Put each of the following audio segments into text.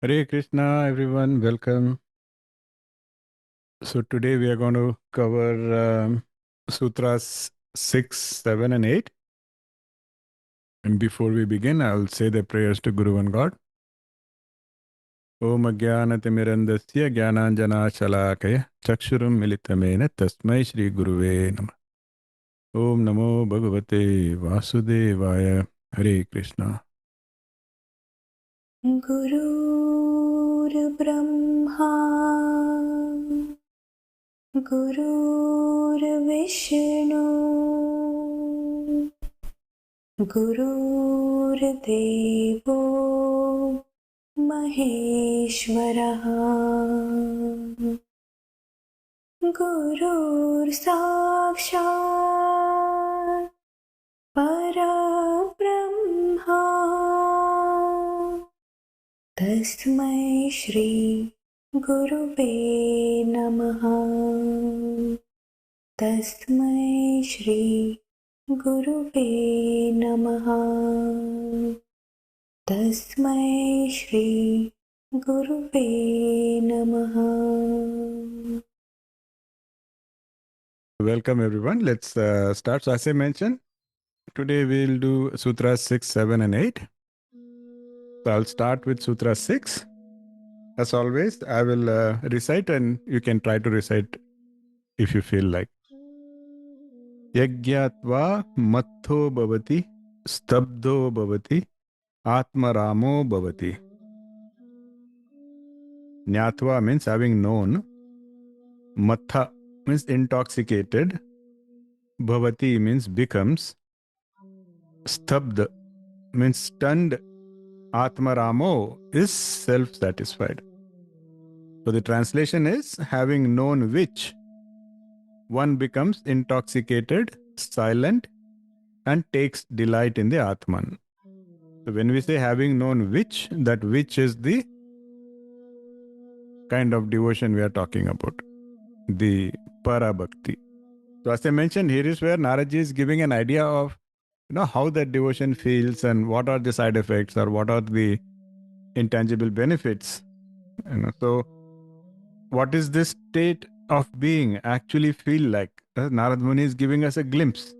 Hare Krishna, everyone. Welcome. So today we are going to cover Sutras 6, 7, and 8. And before we begin, I'll say the prayers to Guru and God. Om Ajnanatimirandasya Jnananjana Shalakaya Chakshurum Militamena Tasmai Shri Guruve Namah. Om Namo Bhagavate Vasudevaya. Hare Krishna. गुरुर्ब्रह्मा गुरुर्विष्णु गुरुर्देवो महेश्वरः गुरुर्साक्षात् परब्रह्मा तस्मै श्री गुरुवे नमः। तस्मै श्री गुरुवे नमः। तस्मै श्री गुरुवे नमः। Welcome, everyone. Let's start. So, as I mentioned, today we'll do Sutras 6, 7, and 8. So I'll start with Sutra 6. As always, I will recite and you can try to recite if you feel like. Yagyatva matho bhavati stabdho bhavati atmaramo bhavati. Nyatva means having known. Matha means intoxicated. Bhavati means becomes. Stabdha means stunned. Atmaramo is self-satisfied. So the translation is, having known which, one becomes intoxicated, silent, and takes delight in the Atman. So when we say having known which, that which is the kind of devotion we are talking about, the para bhakti. So as I mentioned, here is where Naraji is giving an idea of how that devotion feels and what are the side effects or what are the intangible benefits. So what is this state of being actually feel like? Narad Muni is giving us a glimpse.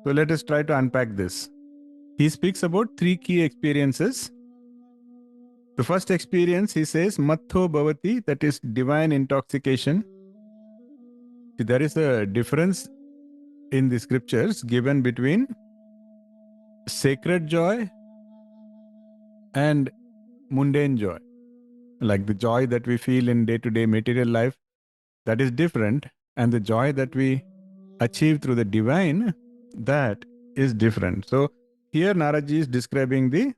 So let us try to unpack this. He speaks about three key experiences. The first experience, he says, Matho Bhavati, that is divine intoxication. There is a difference in the scriptures given between sacred joy and mundane joy. Like the joy that we feel in day-to-day material life, that is different. And the joy that we achieve through the divine, that is different. So here Naraji is describing the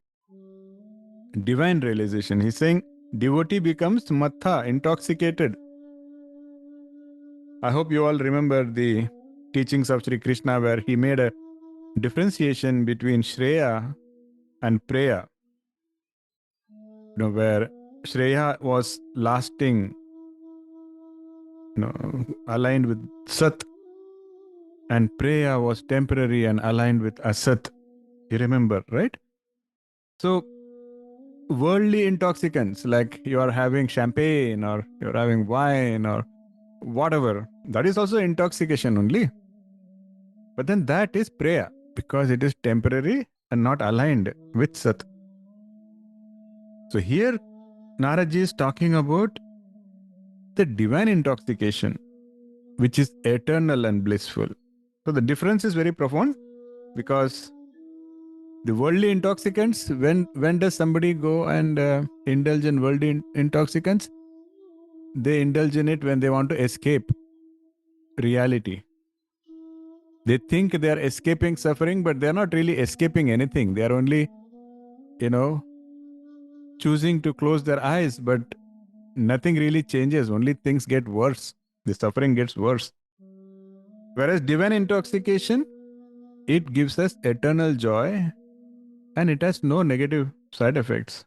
divine realization. He's saying devotee becomes matha, intoxicated. I hope you all remember the teachings of Sri Krishna where he made a differentiation between Shreya and Preya. Where Shreya was lasting, aligned with Sat, and Preya was temporary and aligned with Asat. You remember, right? So, worldly intoxicants, like you are having champagne or you're having wine or whatever, that is also intoxication only. But then that is Preya because it is temporary and not aligned with Sat. So here, Naraji is talking about the divine intoxication, which is eternal and blissful. So the difference is very profound because the worldly intoxicants, when does somebody go and indulge in worldly intoxicants? They indulge in it when they want to escape reality. They think they are escaping suffering, but they are not really escaping anything. They are only, choosing to close their eyes, but nothing really changes. Only things get worse. The suffering gets worse. Whereas divine intoxication, it gives us eternal joy and it has no negative side effects.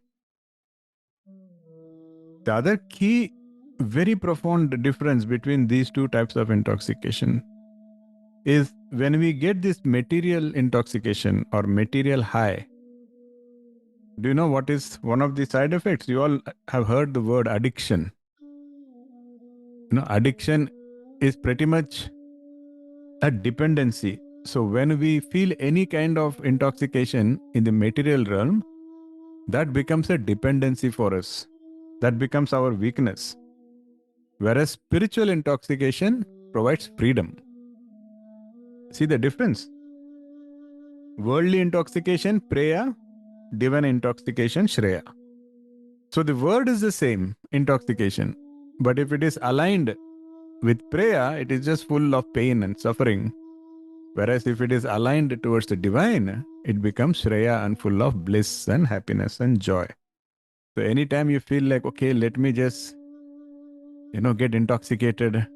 The other key, very profound difference between these two types of intoxication is when we get this material intoxication or material high, Do you know what is one of the side effects? You all have heard the word addiction. Addiction is pretty much a dependency. So when we feel any kind of intoxication in the material realm, that becomes a dependency for us. That becomes our weakness. Whereas spiritual intoxication provides freedom. See the difference? Worldly intoxication, preya, divine intoxication, shreya. So the word is the same, intoxication. But if it is aligned with preya, it is just full of pain and suffering. Whereas if it is aligned towards the divine, it becomes shreya and full of bliss and happiness and joy. So anytime you feel like, okay, let me just, get intoxicated,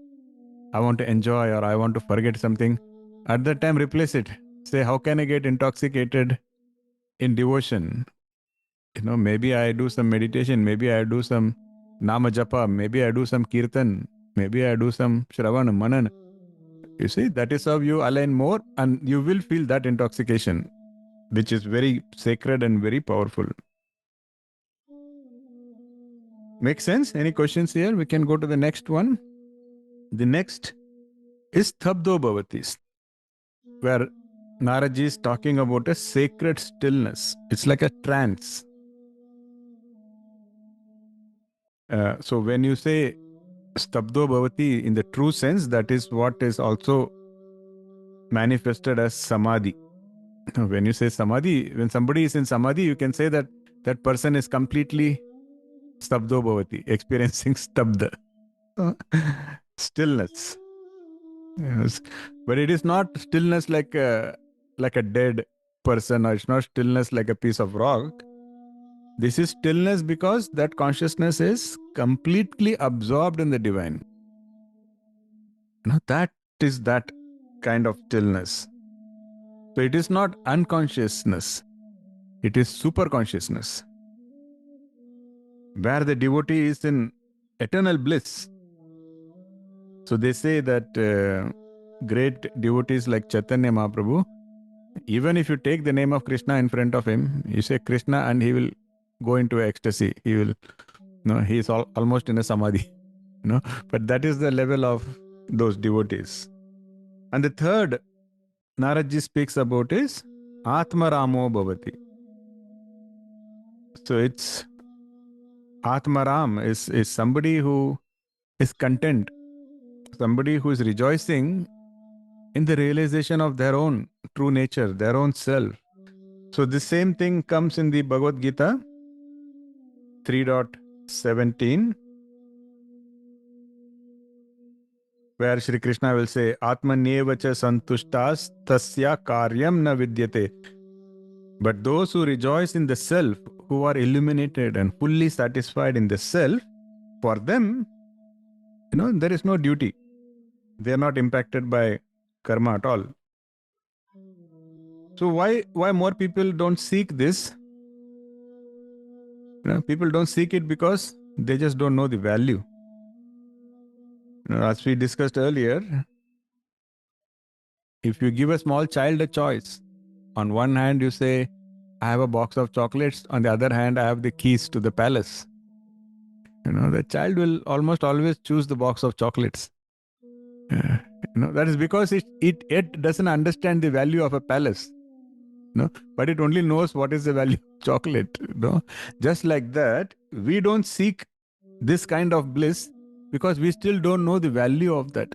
I want to enjoy or I want to forget something, at that time replace it. Say, how can I get intoxicated in devotion? Maybe I do some meditation, maybe I do some nama japa, maybe I do some kirtan, maybe I do some shravana, manan. You see, that is how you align more and you will feel that intoxication, which is very sacred and very powerful. Make sense? Any questions here? We can go to the next one. The next is Thabdo Bhavatis, where Naraji is talking about a sacred stillness. It's like a trance. So when you say Stabdo Bhavati in the true sense, that is what is also manifested as Samadhi. When you say Samadhi, when somebody is in Samadhi, you can say that that person is completely Stabdo Bhavati, experiencing Stabda. Stillness. Yes. But it is not stillness like a dead person, or it's not stillness like a piece of rock. This is stillness because that consciousness is completely absorbed in the divine. That is that kind of stillness. So it is not unconsciousness, it is super consciousness, where the devotee is in eternal bliss. So they say that great devotees like Chaitanya Mahaprabhu, even if you take the name of Krishna in front of him, you say Krishna and he will go into ecstasy. He will, he is almost in a samadhi. But that is the level of those devotees. And the third Naradji speaks about is Atmaramo Bhavati. So it's Atmaram is somebody who is content, somebody who is rejoicing in the realization of their own true nature, their own self. So the same thing comes in the Bhagavad Gita 3.17, where Shri Krishna will say, Atmanyevacha santushtas tasya karyam na vidyate. But those who rejoice in the self, who are illuminated and fully satisfied in the self, for them, there is no duty. They are not impacted by karma at all. So why more people don't seek this? People don't seek it because they just don't know the value. As we discussed earlier, if you give a small child a choice, on one hand you say, I have a box of chocolates. On the other hand, I have the keys to the palace. The child will almost always choose the box of chocolates. That is because it doesn't understand the value of a palace. But it only knows what is the value of chocolate. Just like that, we don't seek this kind of bliss because we still don't know the value of that.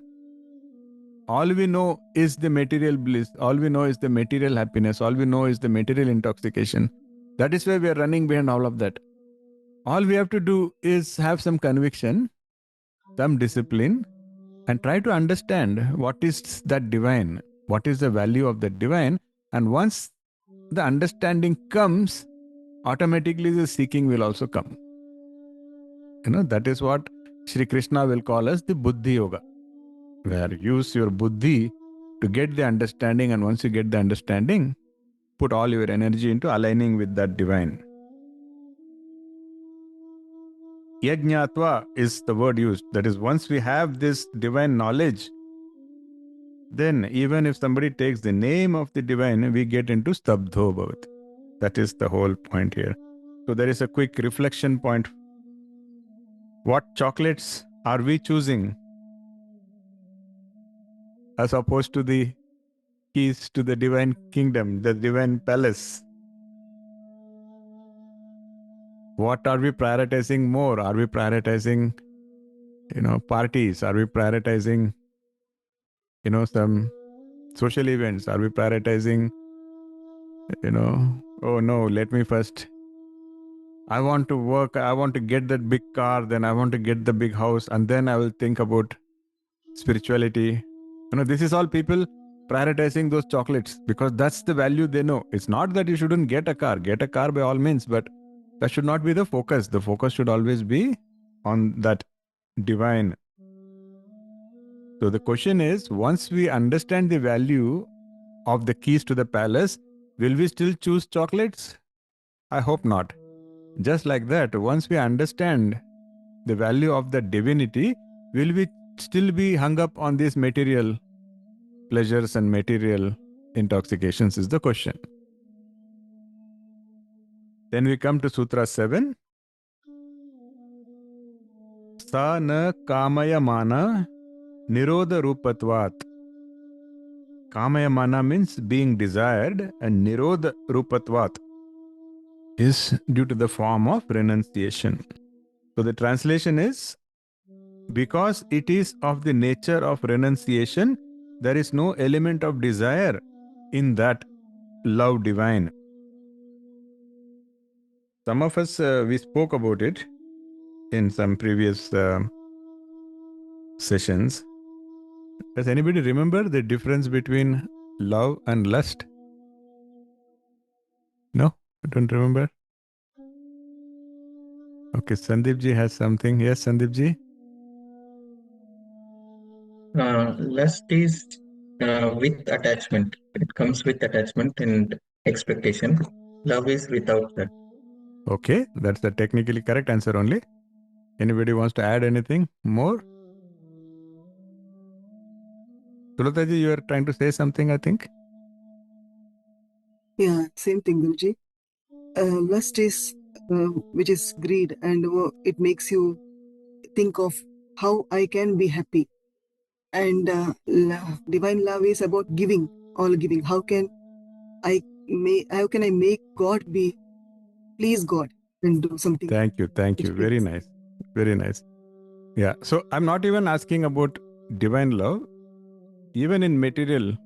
All we know is the material bliss. All we know is the material happiness. All we know is the material intoxication. That is why we are running behind all of that. All we have to do is have some conviction, some discipline, and try to understand what is that divine, what is the value of that divine. And once the understanding comes, automatically the seeking will also come. That is what Shri Krishna will call as the Buddhi Yoga, where you use your Buddhi to get the understanding, and once you get the understanding, put all your energy into aligning with that divine. Yajñatva is the word used. That is, once we have this divine knowledge, then even if somebody takes the name of the divine, we get into Stabdho Bhavat. That is the whole point here. So there is a quick reflection point. What chocolates are we choosing as opposed to the keys to the divine kingdom, the divine palace? What are we prioritizing more? Are we prioritizing, parties? Are we prioritizing, some social events? Are we prioritizing, oh no, let me first, I want to work, I want to get that big car, then I want to get the big house, and then I will think about spirituality. This is all people prioritizing those chocolates because that's the value they know. It's not that you shouldn't get a car by all means, but that should not be the focus. The focus should always be on that divine. So the question is, once we understand the value of the keys to the palace, will we still choose chocolates? I hope not. Just like that, once we understand the value of the divinity, will we still be hung up on these material pleasures and material intoxications is the question. Then we come to Sutra 7. Sa na kamayamana nirodha rupatvat. Kamayamana means being desired, and nirodha rupatvat is due to the form of renunciation. So the translation is, because it is of the nature of renunciation, there is no element of desire in that love divine. Some of us, we spoke about it in some previous sessions. Does anybody remember the difference between love and lust? No? I don't remember? Okay, Sandeep ji has something. Yes, Sandeep ji? Lust is with attachment. It comes with attachment and expectation. Love is without that. Okay, that's the technically correct answer only. Anybody wants to add anything more? Sulata ji, you are trying to say something, I think? Yeah, same thing, Guruji. Lust is, which is greed, and it makes you think of how I can be happy. And divine love is about giving, all giving. How can I make God be, please God, and do something? Thank you. Very nice. Very nice. Yeah. So I'm not even asking about divine love. Even in material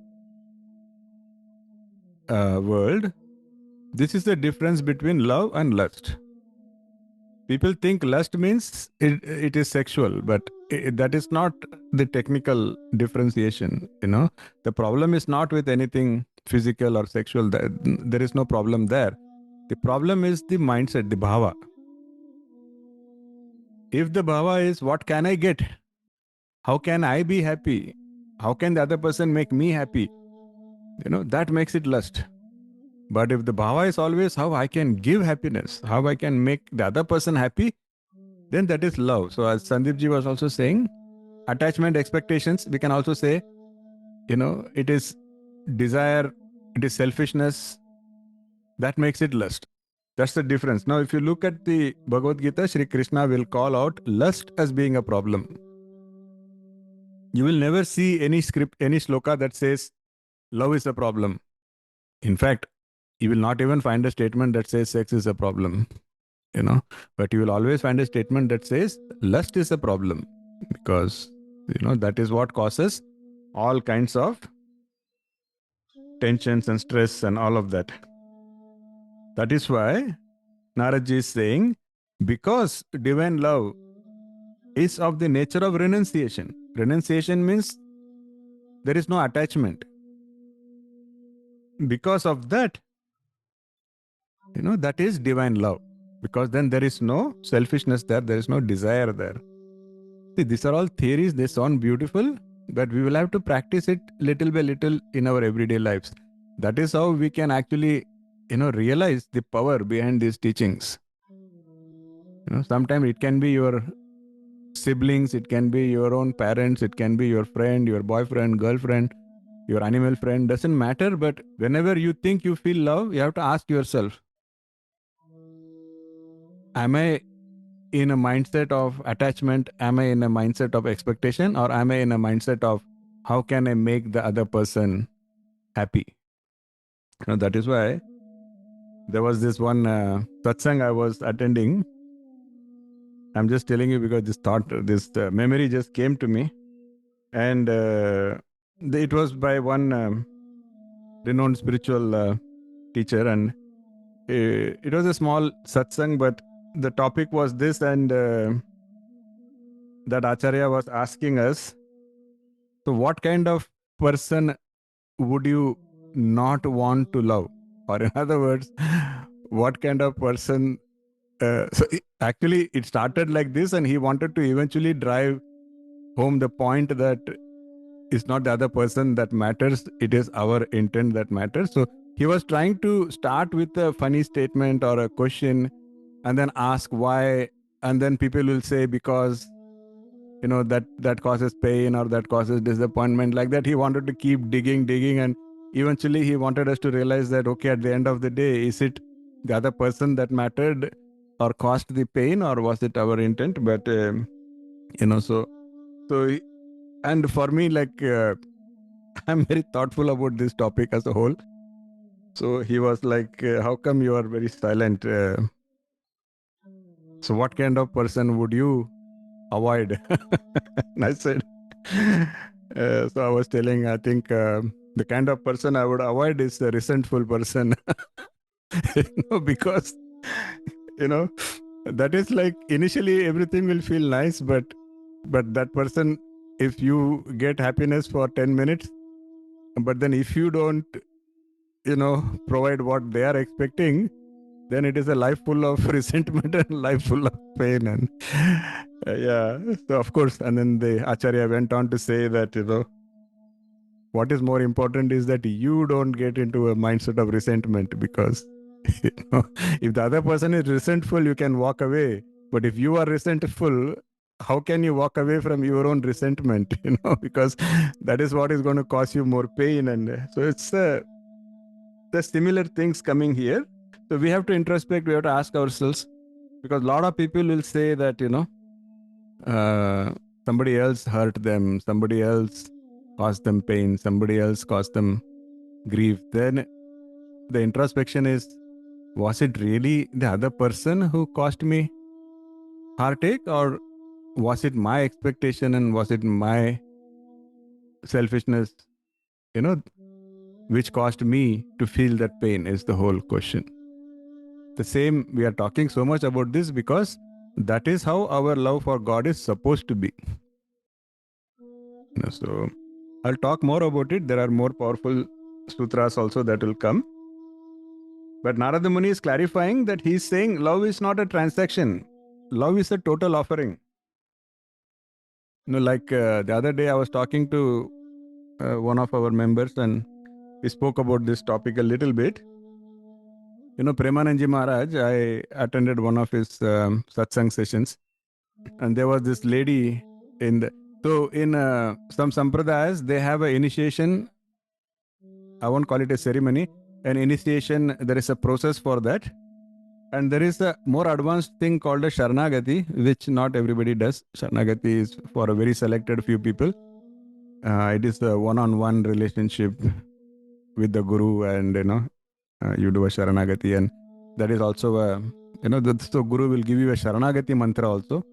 world, this is the difference between love and lust. People think lust means it is sexual, but that is not the technical differentiation. The problem is not with anything physical or sexual. There is no problem there. The problem is the mindset, the bhava. If the bhava is, what can I get? How can I be happy? How can the other person make me happy? That makes it lust. But if the bhava is always how I can give happiness, how I can make the other person happy, then that is love. So as Sandeep ji was also saying, attachment, expectations, we can also say, it is desire, it is selfishness, that makes it lust. That's the difference. Now, if you look at the Bhagavad Gita, Shri Krishna will call out lust as being a problem. You will never see any script, any sloka that says love is a problem. In fact, you will not even find a statement that says sex is a problem, but you will always find a statement that says lust is a problem, because, that is what causes all kinds of tensions and stress and all of that. That is why Narad ji is saying, because divine love is of the nature of renunciation. Renunciation means there is no attachment. Because of that, that is divine love. Because then there is no selfishness there is no desire there. See, these are all theories, they sound beautiful, but we will have to practice it little by little in our everyday lives. That is how we can actually, realize the power behind these teachings. Sometimes it can be your siblings, it can be your own parents, it can be your friend, your boyfriend, girlfriend, your animal friend, doesn't matter. But whenever you think you feel love, you have to ask yourself, am I in a mindset of attachment? Am I in a mindset of expectation? Or am I in a mindset of how can I make the other person happy? That is why there was this one satsang I was attending. I'm just telling you because this memory just came to me. And it was by one renowned spiritual teacher. And it was a small satsang, but the topic was this. And that Acharya was asking us, so what kind of person would you not want to love? Or in other words, what kind of person actually it started like this, and he wanted to eventually drive home the point that it's not the other person that matters, it is our intent that matters. So he was trying to start with a funny statement or a question and then ask why, and then people will say because that causes pain or that causes disappointment. Like that, he wanted to keep digging, and eventually he wanted us to realize that, okay, at the end of the day, is it the other person that mattered or caused the pain, or was it our intent? But so and for me, like I'm very thoughtful about this topic as a whole. So he was like, how come you are very silent? So what kind of person would you avoid? And I said, so I was telling, I think the kind of person I would avoid is a resentful person. Because, you know, that is like initially everything will feel nice, but that person, if you get happiness for 10 minutes, but then if you don't, provide what they are expecting, then it is a life full of resentment and life full of pain. And yeah, so of course, and then the Acharya went on to say that, what is more important is that you don't get into a mindset of resentment, because if the other person is resentful, you can walk away. But if you are resentful, how can you walk away from your own resentment? Because that is what is going to cause you more pain. And so it's the similar things coming here. So we have to introspect, we have to ask ourselves, because a lot of people will say that, somebody else hurt them, somebody else caused them pain, somebody else caused them grief. Then the introspection is, was it really the other person who caused me heartache, or was it my expectation and was it my selfishness, which caused me to feel that pain, is the whole question. The same, we are talking so much about this because that is how our love for God is supposed to be. So I'll talk more about it. There are more powerful sutras also that will come. But Narada Muni is clarifying that he's saying love is not a transaction. Love is a total offering. Like the other day I was talking to one of our members, and we spoke about this topic a little bit. Premananji Maharaj, I attended one of his satsang sessions, and there was this lady in some sampradayas, they have an initiation. I won't call it a ceremony. An initiation, there is a process for that. And there is a more advanced thing called a Sharanagati, which not everybody does. Sharanagati is for a very selected few people. It is a one-on-one relationship with the Guru, and you do a Sharanagati, and that is also a so Guru will give you a Sharanagati mantra also.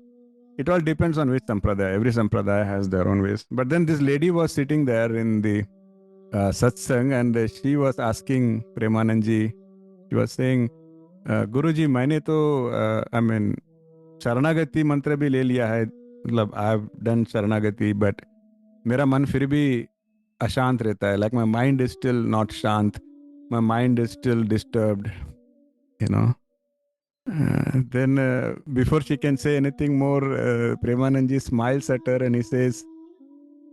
It all depends on which sampradaya. Every sampradaya has their own ways. But then this lady was sitting there in the satsang, and she was asking Premananji. She was saying, गुरुजी मैंने तो शरणागति मंत्र भी ले लिया है, मतलब I have done शरणागति, बट मेरा मन फिर भी अशांत रहता है. Like my mind is still not शांत, my mind is still disturbed, then before she can say anything more, Premananji smiles at her and he says,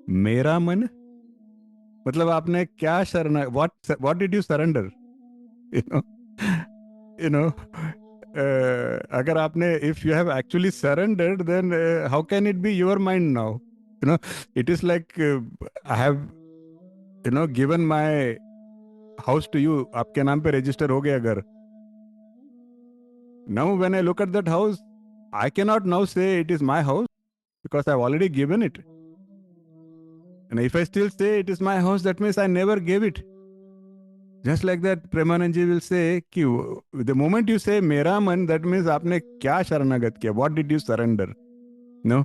मेरा मन, मतलब आपने क्या शरणा, what did you surrender? you know अगर आपने, if you have actually surrendered, then how can it be your mind now? It is like I have given my house to you, आपके नाम पे register हो गया घर, Now when I look at that house, I cannot now say it is my house because I've already given it. And if I still say it is my house, that means I never gave it. Just like that, Premananji will say, कि the moment you say मेरा मन, that means आपने क्या शरणागत किया? What did you surrender? No,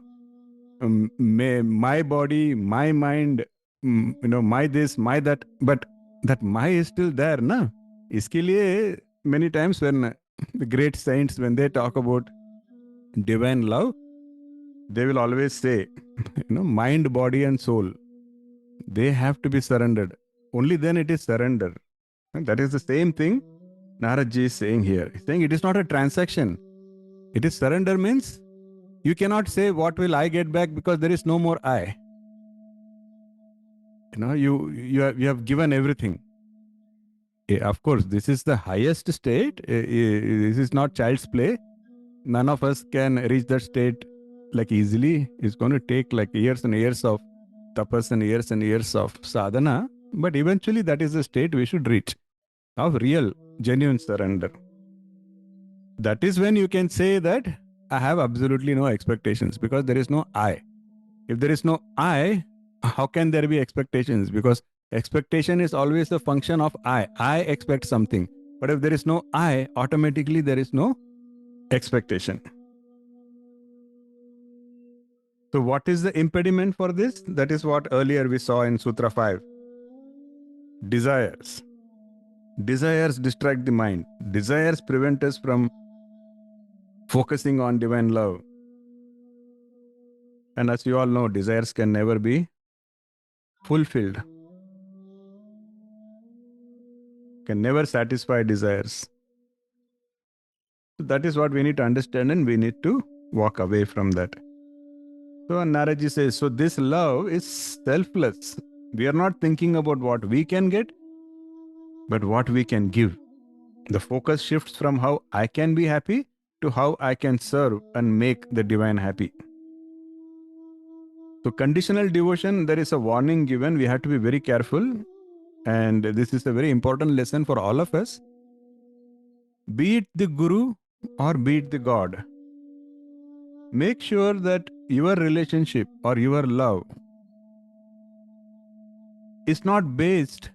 my body, my mind, my this, my that, but that my is still there, na? इसके लिए many times when the great saints, when they talk about divine love, they will always say, mind, body, and soul, they have to be surrendered. Only then it is surrender. And that is the same thing Narad is saying here. He's saying it is not a transaction. It is surrender means you cannot say what will I get back because there is no more I. You have given everything. Of course, this is the highest state. This is not child's play. None of us can reach that state like easily. It's going to take like years and years of tapas and years of sadhana. But eventually that is the state we should reach of real, genuine surrender. That is when you can say that I have absolutely no expectations because there is no I. If there is no I, how can there be expectations? Because expectation is always a function of I. I expect something. But if there is no I, automatically there is no expectation. So what is the impediment for this? That is what earlier we saw in Sutra 5. Desires. Desires distract the mind. Desires prevent us from focusing on divine love. And as you all know, desires can never be fulfilled. Can never satisfy desires. So that is what we need to understand and we need to walk away from that. So Naraji says, so this love is selfless. We are not thinking about what we can get, but what we can give. The focus shifts from how I can be happy to how I can serve and make the divine happy. So conditional devotion, there is a warning given. We have to be very careful. And this is a very important lesson for all of us. Be it the Guru or be it the God. Make sure that your relationship or your love is not based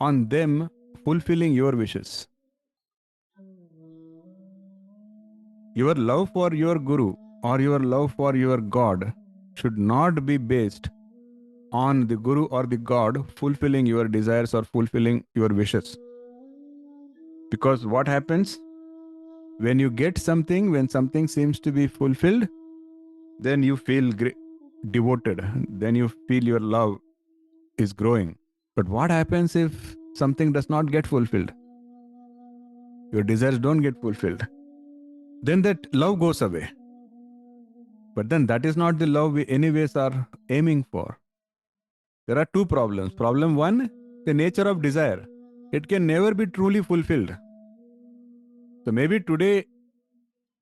on them fulfilling your wishes. Your love for your Guru or your love for your God should not be based on the Guru or the God fulfilling your desires or fulfilling your wishes. Because what happens when you get something, when something seems to be fulfilled, then you feel devoted, then you feel your love is growing. But what happens if something does not get fulfilled? Your desires don't get fulfilled. Then that love goes away. But then that is not the love we anyways are aiming for. There are two problems. Problem one, the nature of desire. It can never be truly fulfilled. So maybe today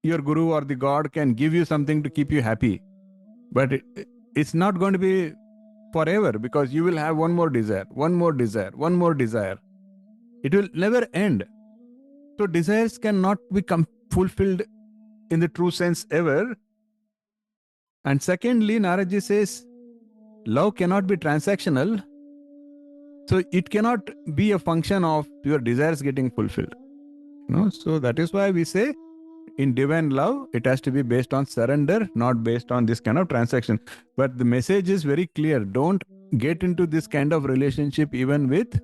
your Guru or the God can give you something to keep you happy. But it's not going to be forever because you will have one more desire, one more desire, one more desire. It will never end. So desires cannot become fulfilled in the true sense ever. And secondly, Naraji says, love cannot be transactional. So it cannot be a function of your desires getting fulfilled. So that is why we say in divine love, it has to be based on surrender, not based on this kind of transaction. But the message is very clear. Don't get into this kind of relationship even with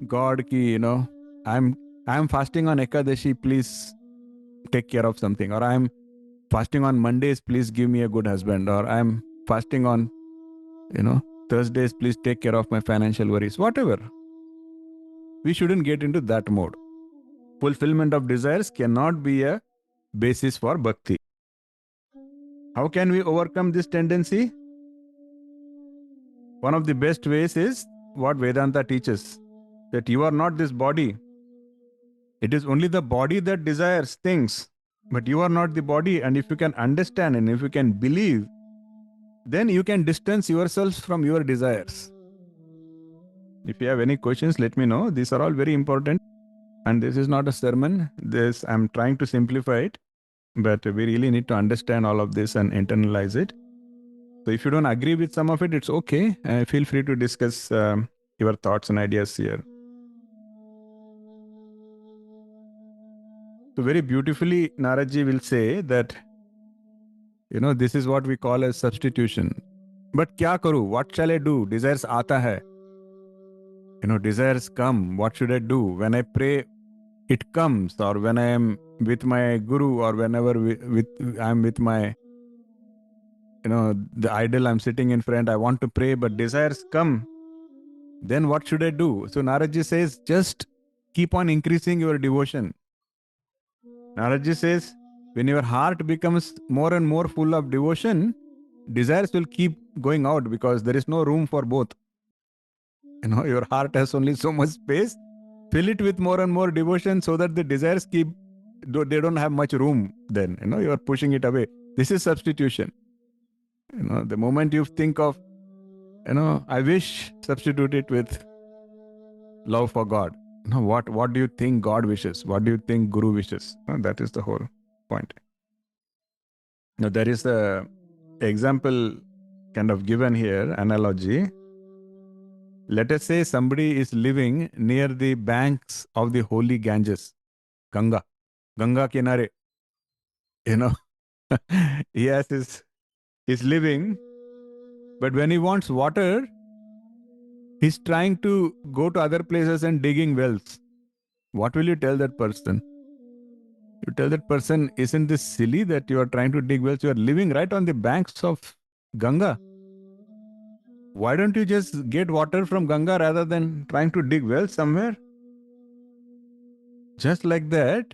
God ki, I'm fasting on Ekadashi, please take care of something. Or I'm fasting on Mondays, please give me a good husband. Or I'm fasting on, Thursdays, please take care of my financial worries. Whatever. We shouldn't get into that mode. Fulfillment of desires cannot be a basis for bhakti. How can we overcome this tendency? One of the best ways is what Vedanta teaches, that you are not this body. It is only the body that desires things, but you are not the body. And if you can understand and if you can believe, then you can distance yourselves from your desires. If you have any questions, let me know. These are all very important. And this is not a sermon. This I'm trying to simplify it, but we really need to understand all of this and internalize it. So if you don't agree with some of it, it's okay. Feel free to discuss your thoughts and ideas here. So very beautifully, Naraji will say that, this is what we call as substitution. But kya karu? What shall I do? Desires aata hai. Desires come. What should I do? When I pray, it comes. Or when I am with my guru, or whenever I'm with my, the idol I'm sitting in front, I want to pray, but desires come. Then what should I do? So Naraji says, just keep on increasing your devotion. Naraji says, when your heart becomes more and more full of devotion, desires will keep going out because there is no room for both. Your heart has only so much space. Fill it with more and more devotion so that the desires they don't have much room then. You are pushing it away. This is substitution. The moment you think of, I wish, substitute it with love for God. What do you think God wishes? What do you think Guru wishes? That is the whole point. Now, there is a example kind of given here, analogy. Let us say somebody is living near the banks of the holy Ganges, Ganga Kinare. He has he's living, but when he wants water, he's trying to go to other places and digging wells. What will you tell that person? You tell that person, isn't this silly that you are trying to dig wells? You are living right on the banks of Ganga. Why don't you just get water from Ganga rather than trying to dig wells somewhere? Just like that,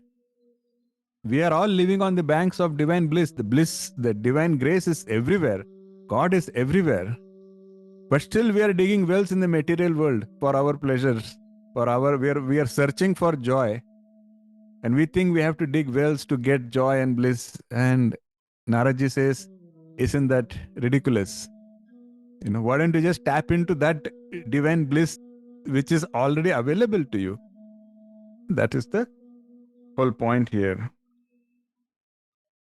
we are all living on the banks of divine bliss. The divine grace is everywhere. God is everywhere. But still we are digging wells in the material world for our pleasures. We are searching for joy. And we think we have to dig wells to get joy and bliss. And Naraji says, isn't that ridiculous? Why don't you just tap into that divine bliss which is already available to you? That is the whole point here.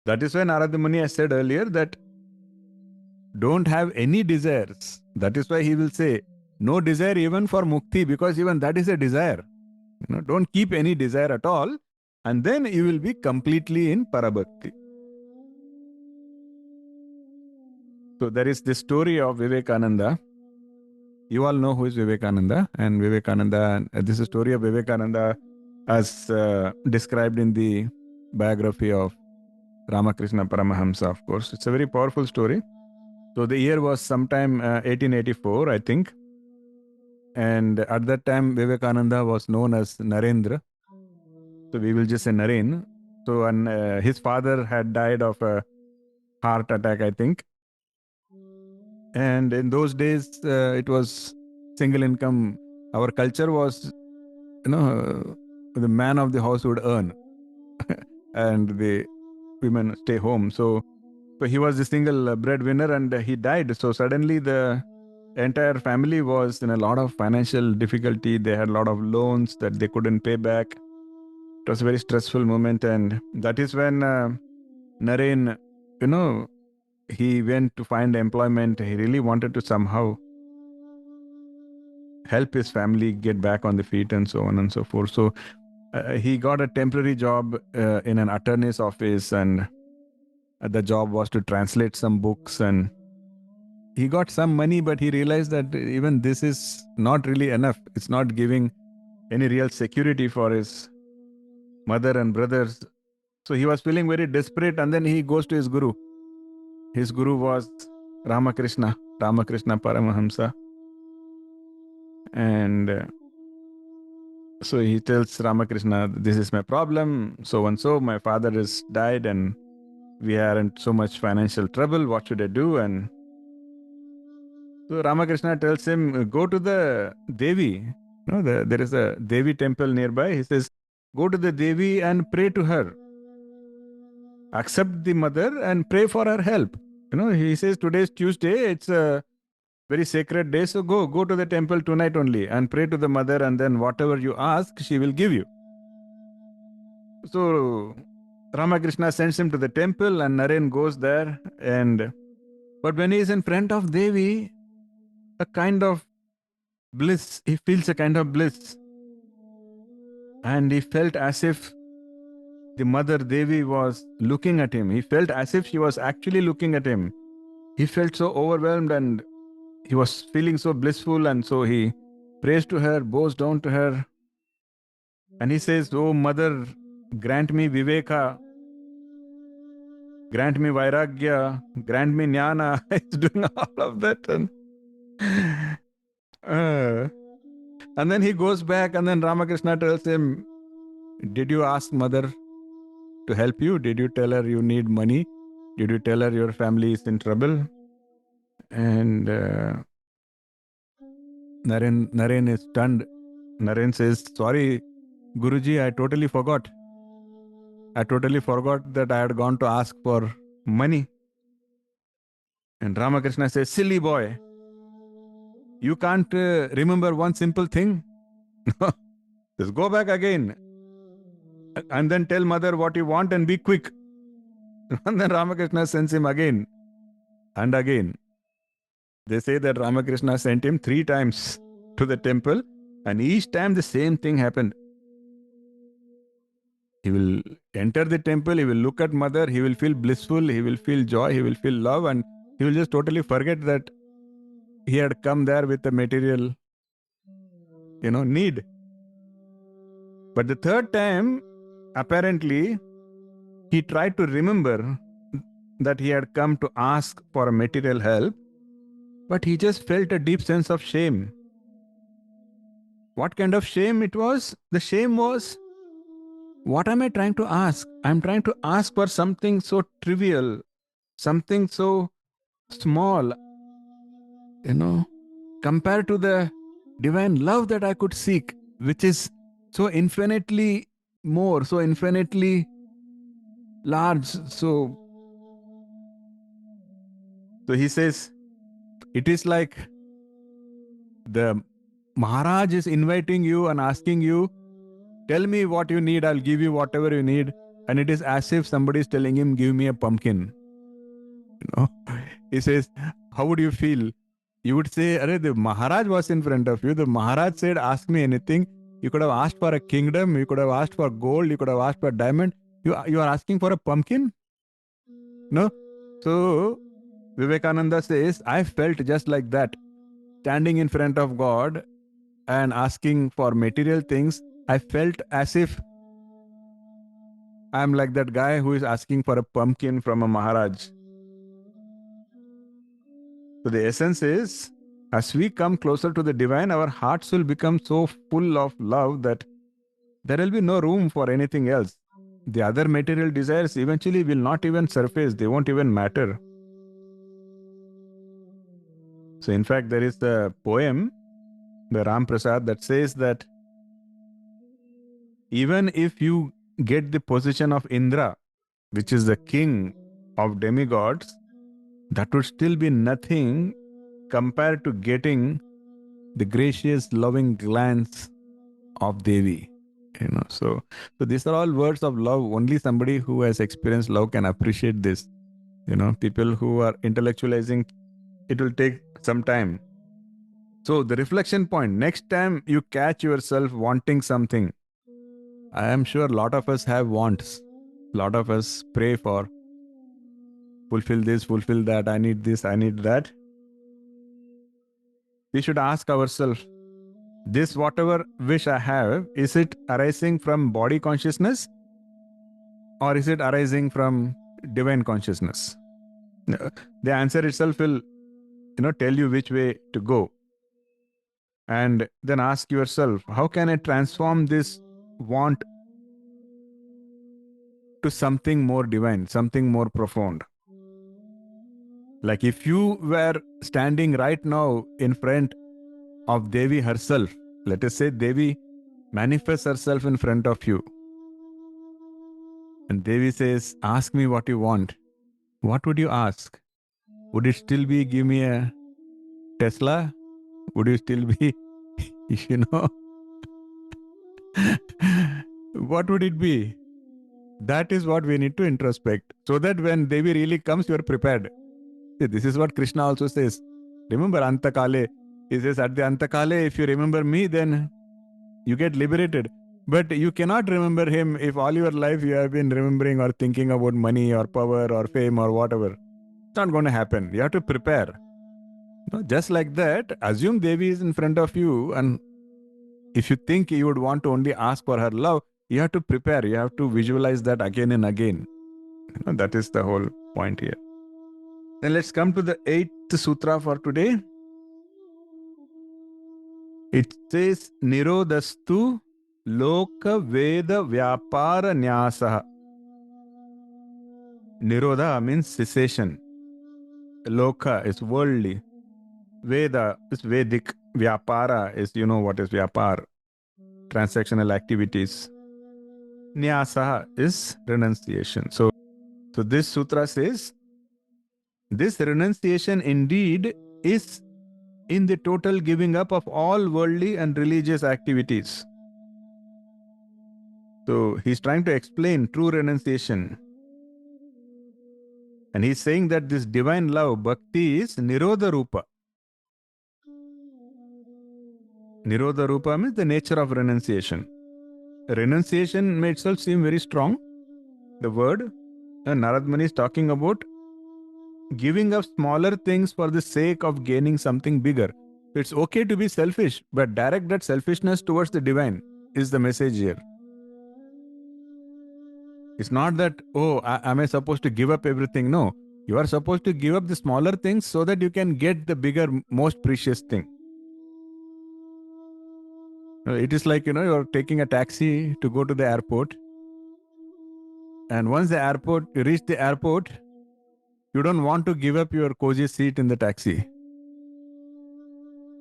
That is why Narada Muni has said earlier that don't have any desires. That is why he will say, no desire even for mukti, because even that is a desire. Don't keep any desire at all, and then you will be completely in parabhakti. So there is this story of Vivekananda. You all know who is Vivekananda, and Vivekananda. This is a story of Vivekananda as described in the biography of Ramakrishna Paramahamsa, of course. It's a very powerful story. So the year was sometime 1884, I think. And at that time, Vivekananda was known as Narendra. So we will just say Naren. So his father had died of a heart attack, I think. And in those days, it was single income. Our culture was, the man of the house would earn and the women stay home. So he was the single breadwinner and he died. So suddenly the entire family was in a lot of financial difficulty. They had a lot of loans that they couldn't pay back. It was a very stressful moment. And that is when Naren, he went to find employment. He really wanted to somehow help his family get back on the feet and so on and so forth. So he got a temporary job in an attorney's office, and the job was to translate some books, and he got some money, but he realized that even this is not really enough. It's not giving any real security for his mother and brothers. So he was feeling very desperate, and then he goes to his guru. His guru was Ramakrishna Paramahamsa. And so he tells Ramakrishna, this is my problem, so and so, my father has died and we are in so much financial trouble, what should I do? And so Ramakrishna tells him, go to the Devi. There is a Devi temple nearby. He says, go to the Devi and pray to her. Accept the mother and pray for her help. He says, today is Tuesday, it's a very sacred day, so go to the temple tonight only and pray to the mother, and then whatever you ask, she will give you. So Ramakrishna sends him to the temple, and Naren goes there. But when he is in front of Devi, a kind of bliss, he feels a kind of bliss. And he felt as if the mother Devi was looking at him. He felt as if she was actually looking at him. He felt so overwhelmed and he was feeling so blissful, and so he prays to her, bows down to her, and he says, "Oh mother, grant me viveka, grant me vairagya, grant me jnana." He's doing all of that. Uh, and then he goes back, and then Ramakrishna tells him, "Did you ask mother to help you? Did you tell her you need money? Did you tell her your family is in trouble?" And Naren is stunned. Naren says, "Sorry, Guruji, I totally forgot. I totally forgot that I had gone to ask for money." And Ramakrishna says, "Silly boy, you can't remember one simple thing? Just go back again and then tell mother what you want and be quick." And then Ramakrishna sends him again and again. They say that Ramakrishna sent him 3 times to the temple, and each time the same thing happened. He will enter the temple, he will look at mother, he will feel blissful, he will feel joy, he will feel love, and he will just totally forget that he had come there with a material, need. But the third time, apparently, he tried to remember that he had come to ask for material help, but he just felt a deep sense of shame. What kind of shame it was? The shame was, what am I trying to ask? I'm trying to ask for something so trivial, something so small, compared to the divine love that I could seek, which is so infinitely more, so infinitely large. So he says, it is like the Maharaj is inviting you and asking you, tell me what you need, I'll give you whatever you need. And it is as if somebody is telling him, give me a pumpkin. He says, how would you feel? You would say, Arey, the Maharaj was in front of you. The Maharaj said, ask me anything. You could have asked for a kingdom. You could have asked for gold. You could have asked for diamond. You are asking for a pumpkin? No? So, Vivekananda says, I felt just like that. Standing in front of God and asking for material things, I felt as if I'm like that guy who is asking for a pumpkin from a Maharaj. So the essence is, as we come closer to the divine, our hearts will become so full of love that there will be no room for anything else. The other material desires eventually will not even surface, they won't even matter. So, in fact, there is a poem by Ram Prasad that says that even if you get the position of Indra, which is the king of demigods, that would still be nothing compared to getting the gracious, loving glance of Devi. So these are all words of love. Only somebody who has experienced love can appreciate this. People who are intellectualizing, it will take some time. So the reflection point, next time you catch yourself wanting something, I am sure a lot of us have wants. A lot of us pray for fulfill this, fulfill that, I need this, I need that. We should ask ourselves, this whatever wish I have, is it arising from body consciousness or is it arising from divine consciousness? The answer itself will, tell you which way to go. And then ask yourself, how can I transform this want to something more divine, something more profound? Like if you were standing right now in front of Devi herself, let us say Devi manifests herself in front of you, and Devi says, ask me what you want. What would you ask? Would it still be, give me a Tesla? Would you still be, you know, what would it be? That is what we need to introspect, so that when Devi really comes, you are prepared. See, this is what Krishna also says. Remember Antakale. He says, at the Antakale, if you remember me, then you get liberated. But you cannot remember him if all your life you have been remembering or thinking about money or power or fame or whatever. It's not going to happen. You have to prepare. Just like that, assume Devi is in front of you, and if you think you would want to only ask for her love, you have to prepare. You have to visualize that again and again. That is the whole point here. Then let's come to the 8th sutra for today. It says, Nirodastu Loka Veda Vyapara Nyasaha. Nirodha means cessation. Loka is worldly. Veda is Vedic. Vyapara is, you know what is Vyapar. Transactional activities. Nyasaha is renunciation. So this sutra says, this renunciation indeed is in the total giving up of all worldly and religious activities. So he's trying to explain true renunciation. And he's saying that this divine love, bhakti, is Nirodha Rupa. Nirodha Rupa means the nature of renunciation. Renunciation may itself seem very strong. The word, Narad Muni is talking about giving up smaller things for the sake of gaining something bigger. It's okay to be selfish, but direct that selfishness towards the divine is the message here. It's not that, oh, am I supposed to give up everything? No. You are supposed to give up the smaller things so that you can get the bigger, most precious thing. It is like, you're taking a taxi to go to the airport. And once you reach the airport, you don't want to give up your cozy seat in the taxi.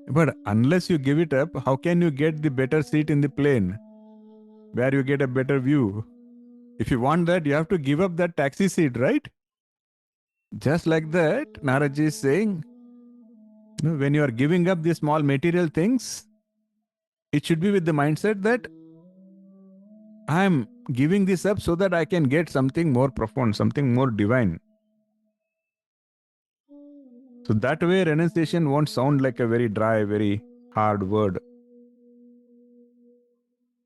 But unless you give it up, how can you get the better seat in the plane where you get a better view? If you want that, you have to give up that taxi seat, right? Just like that, Naraji is saying, when you are giving up the small material things, it should be with the mindset that I am giving this up so that I can get something more profound, something more divine. So that way, renunciation won't sound like a very dry, very hard word.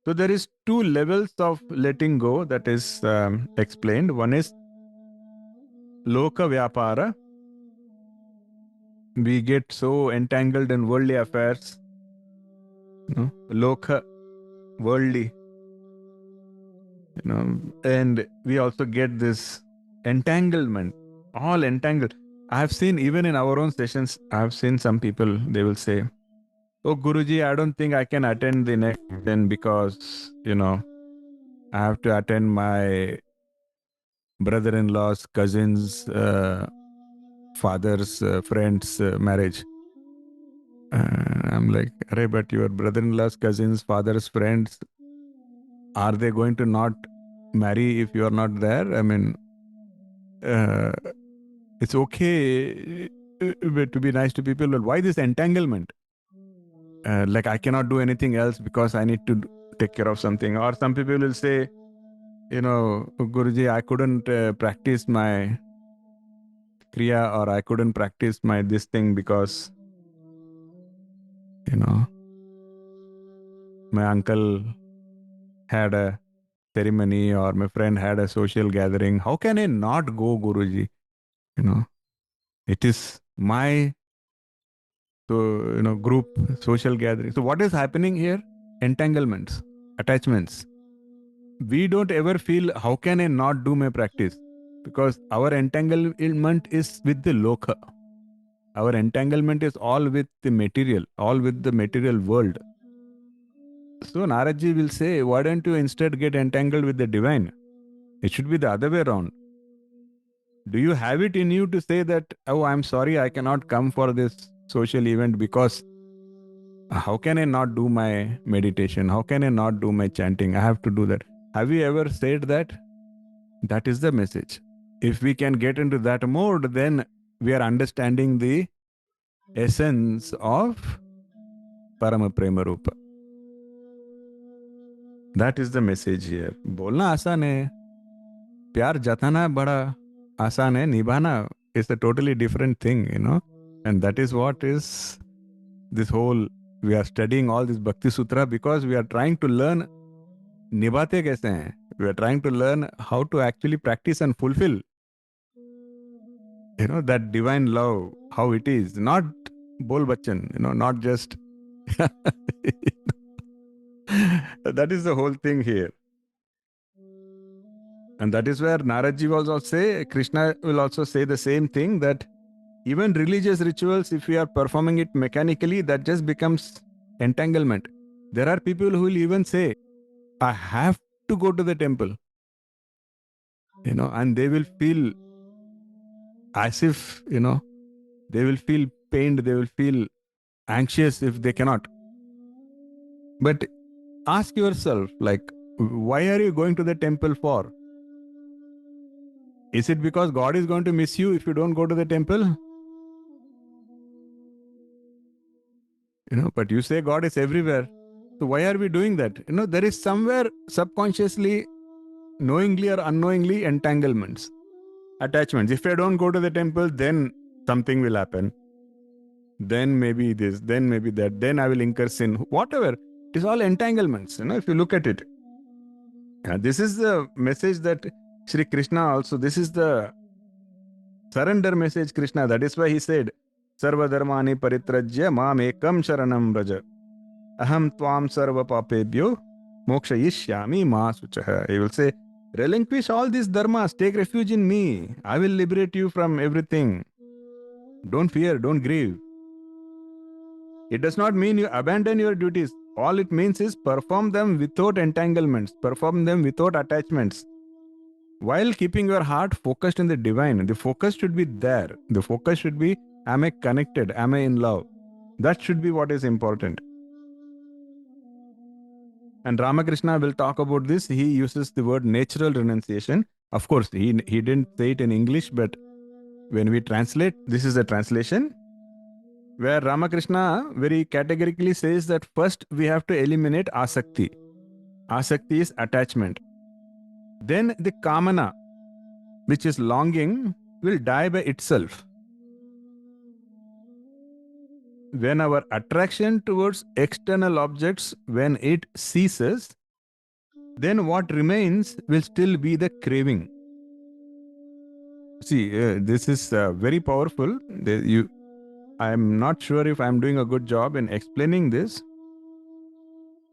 So there is two levels of letting go that is explained. One is Loka Vyapara. We get so entangled in worldly affairs. Loka, worldly. And we also get this entanglement, all entangled. I have seen, even in our own sessions, I have seen some people, they will say, oh, Guruji, I don't think I can attend the next session because, I have to attend my brother-in-law's cousin's father's friend's marriage. I'm like, Arey, but your brother-in-law's cousin's father's friends, are they going to not marry if you are not there? I mean, it's okay to be nice to people, but why this entanglement? Like I cannot do anything else because I need to take care of something. Or some people will say, Guruji, I couldn't practice my kriya, or I couldn't practice my this thing because, my uncle had a ceremony or my friend had a social gathering. How can I not go, Guruji? It is my group social gathering. So what is happening here? Entanglements, attachments. We don't ever feel, how can I not do my practice? Because our entanglement is with the loka. Our entanglement is all with the material, all with the material world. So Naraji will say, why don't you instead get entangled with the divine? It should be the other way around. Do you have it in you to say that, oh, I'm sorry, I cannot come for this social event because how can I not do my meditation? How can I not do my chanting? I have to do that. Have you ever said that? That is the message. If we can get into that mode, then we are understanding the essence of Parama Prema Rupa. That is the message here. बोलना आसान है, प्यार जताना बड़ा आसान है, निभाना is a totally different thing, and that is what is this whole, we are studying all this Bhakti Sutra because we are trying to learn निभाते कैसे हैं. We are trying to learn how to actually practice and fulfill, that divine love, how it is, not bol bachan, not just that is the whole thing here. And that is where Naraji will also say, Krishna will also say the same thing, that even religious rituals, if we are performing it mechanically, that just becomes entanglement. There are people who will even say, I have to go to the temple, and they will feel as if, they will feel pained, they will feel anxious if they cannot. But ask yourself, like, why are you going to the temple for? Is it because God is going to miss you if you don't go to the temple? But you say God is everywhere. So why are we doing that? There is somewhere subconsciously, knowingly or unknowingly, entanglements, attachments. If I don't go to the temple, then something will happen. Then maybe this, then maybe that, then I will incur sin. Whatever. It is all entanglements, if you look at it. This is the message that Sri Krishna also, this is the surrender message Krishna. That is why he said, Sarva dharmani paritrajya mam ekam sharanam vraja. Aham tvam sarva papebhyo mokshayishyami ma suchaha. He will say, relinquish all these dharmas, take refuge in me. I will liberate you from everything. Don't fear, don't grieve. It does not mean you abandon your duties. All it means is perform them without entanglements, perform them without attachments, while keeping your heart focused in the divine. The focus should be there. The focus should be, am I connected? Am I in love? That should be what is important. And Ramakrishna will talk about this. He uses the word natural renunciation. Of course, he didn't say it in English, but when we translate, this is a translation where Ramakrishna very categorically says that first we have to eliminate asakti. Asakti is attachment. Then the kamana, which is longing, will die by itself. When our attraction towards external objects, when it ceases, then what remains will still be the craving. See, this is very powerful. I am not sure if I am doing a good job in explaining this,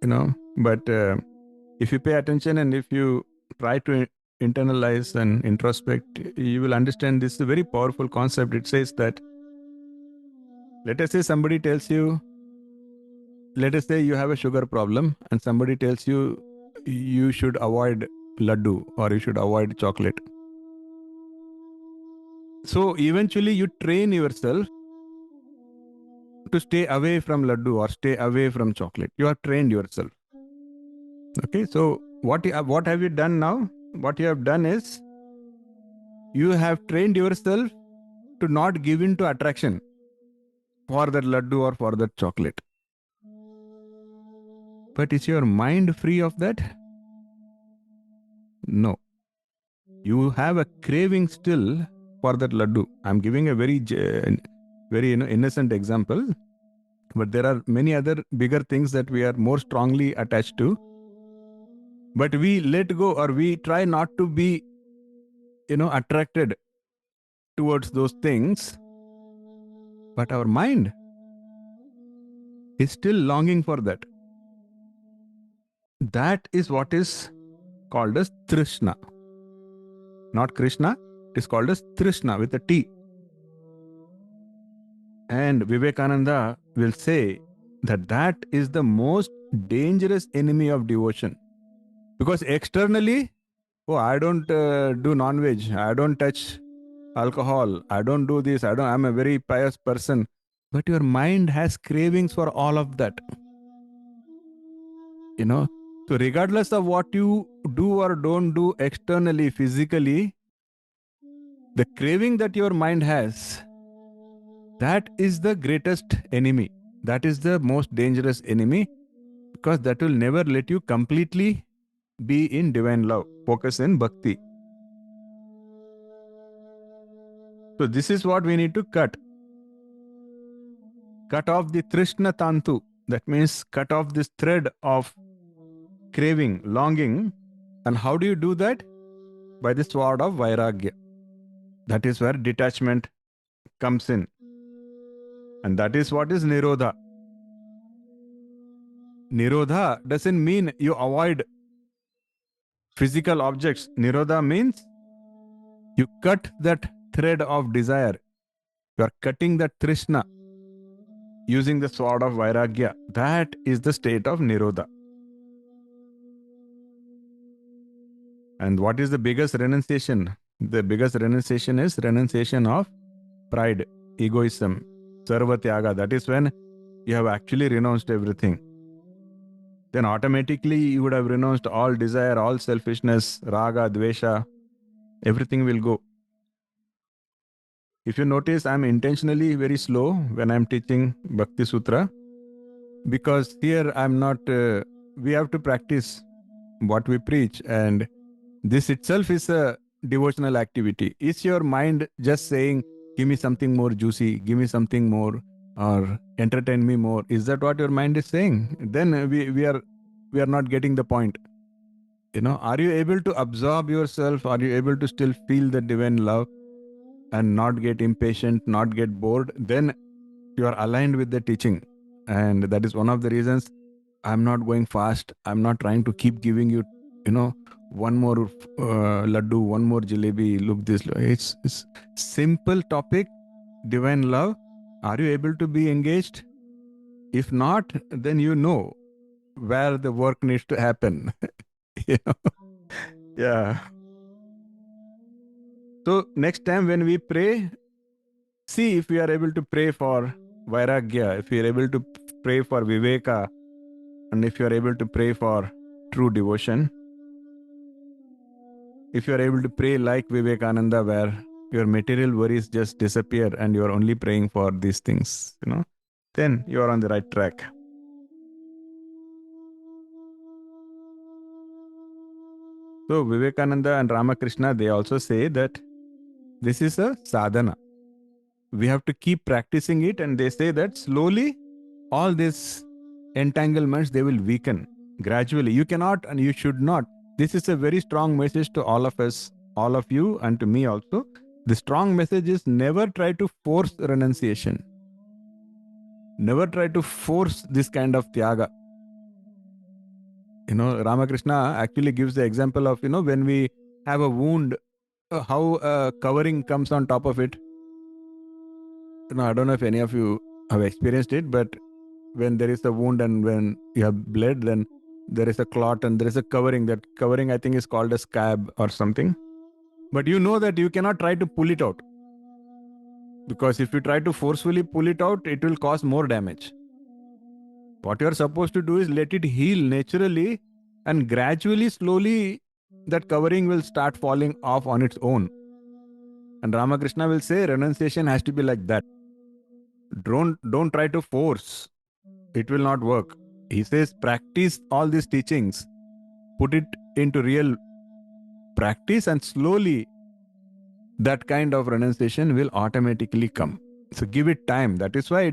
but if you pay attention and if you try to internalize and introspect, you will understand this is a very powerful concept. It says that, let us say somebody tells you, let us say you have a sugar problem and somebody tells you, you should avoid laddu or you should avoid chocolate. So eventually you train yourself to stay away from laddu or stay away from chocolate. You have trained yourself. Okay, so what have you done now? What you have done is, you have trained yourself to not give in to attraction for that laddu or for that chocolate. But is your mind free of that? No. You have a craving still for that laddu. I'm giving a very innocent example, but there are many other bigger things that we are more strongly attached to. But we let go, or we try not to be, attracted towards those things. But our mind is still longing for that. That is what is called as Trishna. Not Krishna, it is called as Trishna with a T. And Vivekananda will say that is the most dangerous enemy of devotion. Because externally, I don't do non-veg, I don't touch alcohol, I don't do this, I'm a very pious person. But your mind has cravings for all of that. So regardless of what you do or don't do externally, physically, the craving that your mind has, that is the greatest enemy. That is the most dangerous enemy, because that will never let you completely be in divine love, focus in bhakti. So this is what we need to cut. Cut off the Trishna Tantu. That means cut off this thread of craving, longing. And how do you do that? By the sword of Vairagya. That is where detachment comes in. And that is what is Nirodha. Nirodha doesn't mean you avoid physical objects. Nirodha means you cut that thread of desire. You are cutting that Trishna using the sword of Vairagya. That is the state of Nirodha. And what is the biggest renunciation? The biggest renunciation is renunciation of pride, egoism, sarva tyaga. That is when you have actually renounced everything. Then automatically you would have renounced all desire, all selfishness, raga, dvesha, everything will go. If you notice, I'm intentionally very slow when I'm teaching Bhakti Sutra, because here I'm not, we have to practice what we preach, and this itself is a devotional activity. Is your mind just saying, give me something more juicy, give me something more, or entertain me more? Is that what your mind is saying? Then we are not getting the point. Are you able to absorb yourself? Are you able to still feel the divine love and not get impatient, not get bored? Then you are aligned with the teaching. And that is one of the reasons I'm not going fast. I'm not trying to keep giving you, one more laddu, one more jalebi. Look this. It's simple topic, divine love. Are you able to be engaged? If not, then you know where the work needs to happen. you know? Yeah. So next time when we pray, see if we are able to pray for Vairagya, if we are able to pray for Viveka, and if you are able to pray for true devotion, if you are able to pray like Vivekananda, where your material worries just disappear and you are only praying for these things, then you are on the right track. So Vivekananda and Ramakrishna, they also say that this is a sadhana. We have to keep practicing it, and they say that slowly all these entanglements, they will weaken gradually. You cannot and you should not. This is a very strong message to all of us, all of you, and to me also. The strong message is never try to force renunciation. Never try to force this kind of tyaga. Ramakrishna actually gives the example of, when we have a wound, how a covering comes on top of it. I don't know if any of you have experienced it, but when there is a wound and when you have bled, then there is a clot and there is a covering. That covering, I think, is called a scab or something. But you know that you cannot try to pull it out, because if you try to forcefully pull it out, it will cause more damage. What you are supposed to do is let it heal naturally, and gradually, slowly, that covering will start falling off on its own. And Ramakrishna will say renunciation has to be like that. Don't try to force. It will not work. He says practice all these teachings, put it into real practice, and slowly that kind of renunciation will automatically come. So give it time. That is why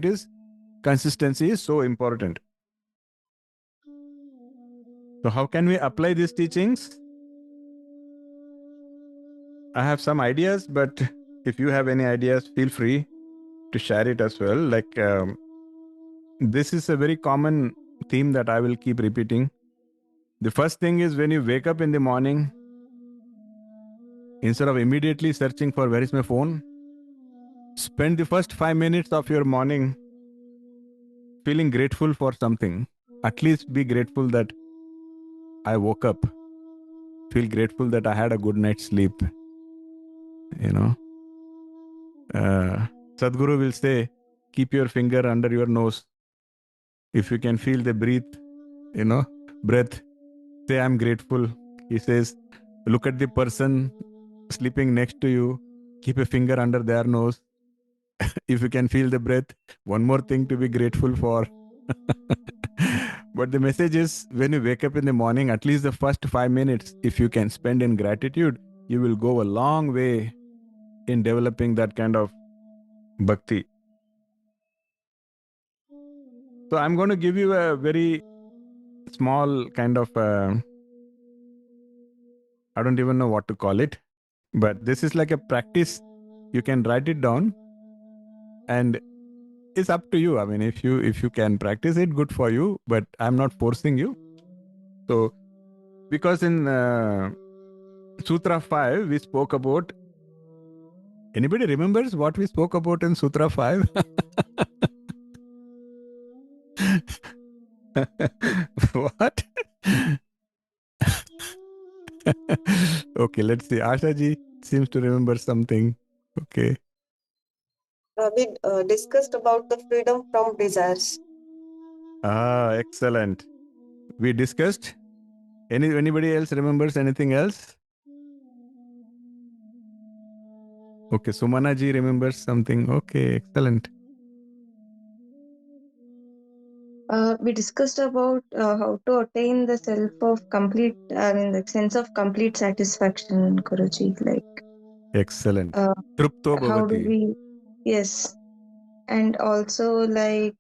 consistency is so important. So how can we apply these teachings? I have some ideas, but if you have any ideas, feel free to share it as well. Like this is a very common theme that I will keep repeating. The first thing is, when you wake up in the morning, instead of immediately searching for where is my phone, spend the first 5 minutes of your morning feeling grateful for something. At least be grateful that I woke up. Feel grateful that I had a good night's sleep. Sadhguru will say, keep your finger under your nose. If you can feel the breath, say, I'm grateful. He says, look at the person sleeping next to you, keep a finger under their nose. If you can feel the breath, one more thing to be grateful for. But the message is, when you wake up in the morning, at least the first 5 minutes, if you can spend in gratitude, you will go a long way in developing that kind of bhakti. So I'm going to give you a very small kind of, I don't even know what to call it, but this is like a practice. You can write it down, and it's up to you. I mean, if you can practice it, good for you, but I'm not forcing you. So because in Sutra 5 we spoke about, anybody remembers what we spoke about in Sutra 5? What? Okay, let's see. Asha ji seems to remember something. Okay. We discussed about the freedom from desires. Excellent. We discussed. Anybody else remembers anything else? Okay, Sumana ji remembers something. Okay, excellent. We discussed about how to attain the self of complete, the sense of complete satisfaction, Guruji. Like, Excellent. Trupto how do bhavati. we, yes, and also like,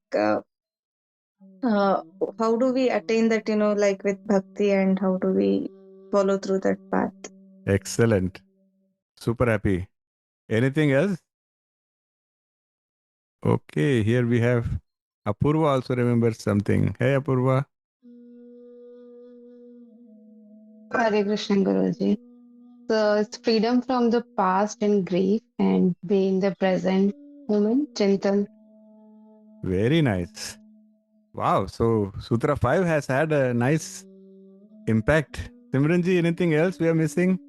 how do we attain that, like with bhakti, and how do we follow through that path? Excellent. Super happy. Anything else? Okay, here we have Apurva also remembers something. Hey Apurva. Hare Krishna Guruji. So it's freedom from the past and grief and be in the present moment, gentle. Very nice. Wow. So Sutra 5 has had a nice impact. Simranji, anything else we are missing?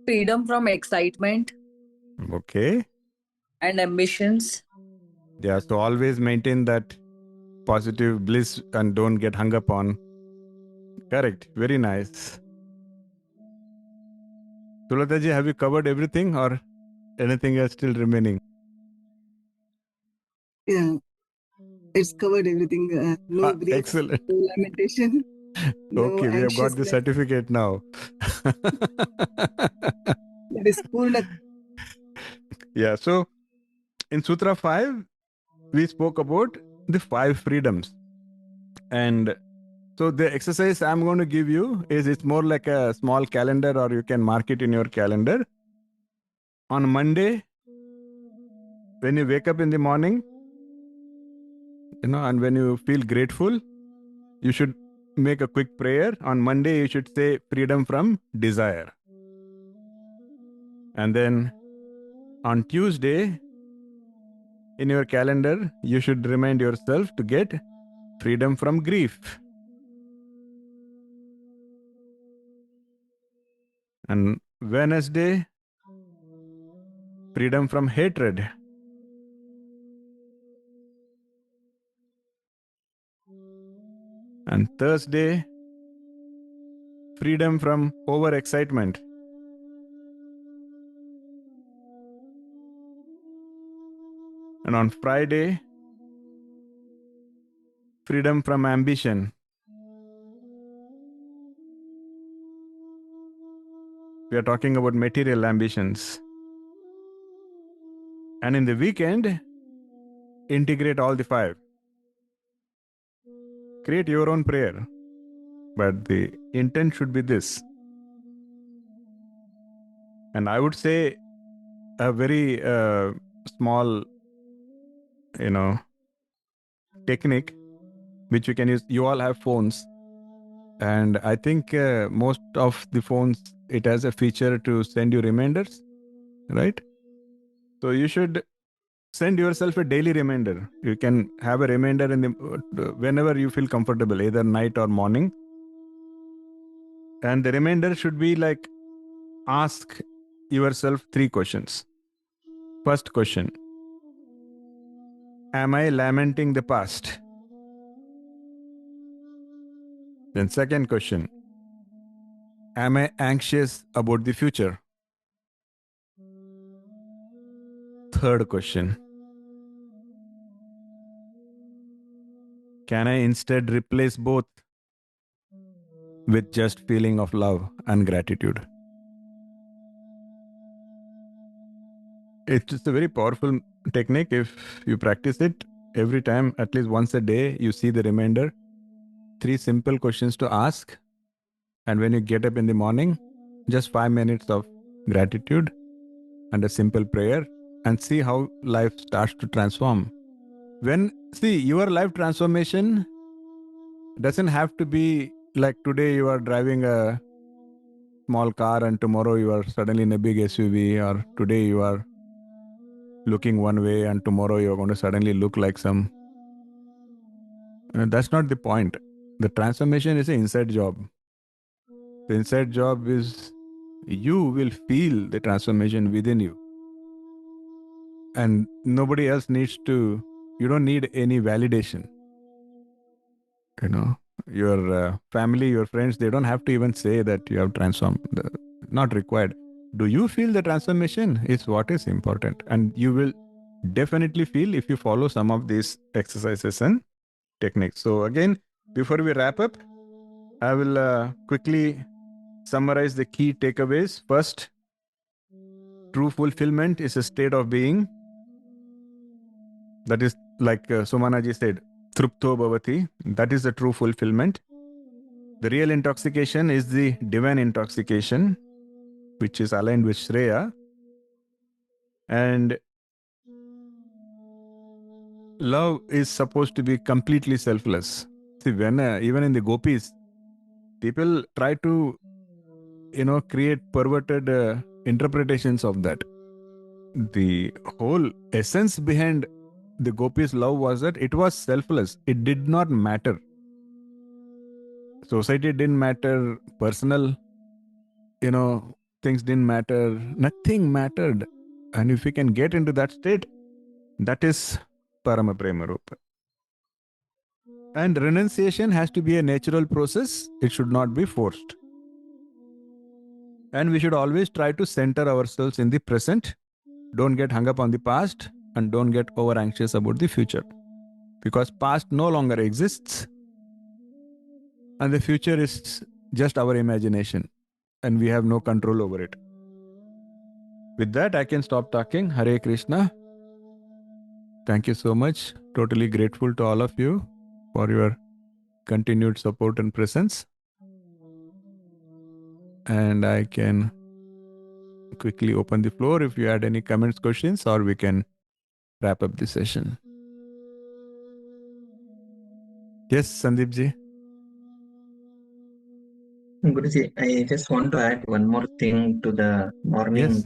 Freedom from excitement Okay. and ambitions. Yeah, so always maintain that positive bliss and don't get hung up on. Correct. Very nice. Sulataji, have you covered everything or anything else still remaining? Yeah, it's covered everything. No grief, Excellent. no lamentation, no Okay, we have got the anxiousness. certificate now. That is Purna. Yeah, so in Sutra 5, we spoke about the 5 freedoms. And so the exercise I'm going to give you is, it's more like a small calendar, or you can mark it in your calendar. On Monday, when you wake up in the morning, and when you feel grateful, you should make a quick prayer. On Monday, you should say freedom from desire. And then on Tuesday, in your calendar, you should remind yourself to get freedom from grief. And Wednesday, freedom from hatred. And Thursday, freedom from overexcitement. And on Friday, freedom from ambition. We are talking about material ambitions. And in the weekend, integrate all the 5. Create your own prayer. But the intent should be this. And I would say a very small, technique which you can use. You all have phones. And I think most of the phones, it has a feature to send you reminders, right? So you should send yourself a daily reminder. You can have a reminder in the whenever you feel comfortable, either night or morning. And the reminder should be like, ask yourself 3 questions. First question, am I lamenting the past? Then second question, am I anxious about the future? Third question, can I instead replace both with just feeling of love and gratitude? It's just a very powerful technique. If you practice it every time, at least once a day, you see the reminder. 3 simple questions to ask. And when you get up in the morning, just 5 minutes of gratitude and a simple prayer, and see how life starts to transform. See, your life transformation doesn't have to be like today you are driving a small car and tomorrow you are suddenly in a big SUV, or today you are looking one way and tomorrow you are going to suddenly look like some. That's not the point. The transformation is an inside job. The inside job is you will feel the transformation within you, and nobody else needs to. You don't need any validation. You know, your family, your friends, they don't have to even say that you have transformed. Not required. Do you feel the transformation is what is important, and you will definitely feel if you follow some of these exercises and techniques. So again, before we wrap up, I will quickly summarize the key takeaways. First, true fulfillment is a state of being that is like Sumanaji said, Trupto Bhavati. That is the true fulfillment. The real intoxication is the divine intoxication, which is aligned with Shreya. And love is supposed to be completely selfless. See, when even in the gopis, people try to, create perverted interpretations of that. The whole essence behind the gopis' love was that it was selfless. It did not matter. Society didn't matter. Personal, things didn't matter. Nothing mattered. And if we can get into that state, that is Parama Prema Rupa. And renunciation has to be a natural process. It should not be forced. And we should always try to center ourselves in the present. Don't get hung up on the past and don't get over anxious about the future. Because past no longer exists and the future is just our imagination and we have no control over it. With that, I can stop talking. Hare Krishna. Thank you so much. Totally grateful to all of you for your continued support and presence. And I can quickly open the floor if you had any comments, questions, or we can wrap up the session. Yes, Sandeep ji. Guruji, I just want to add one more thing to the morning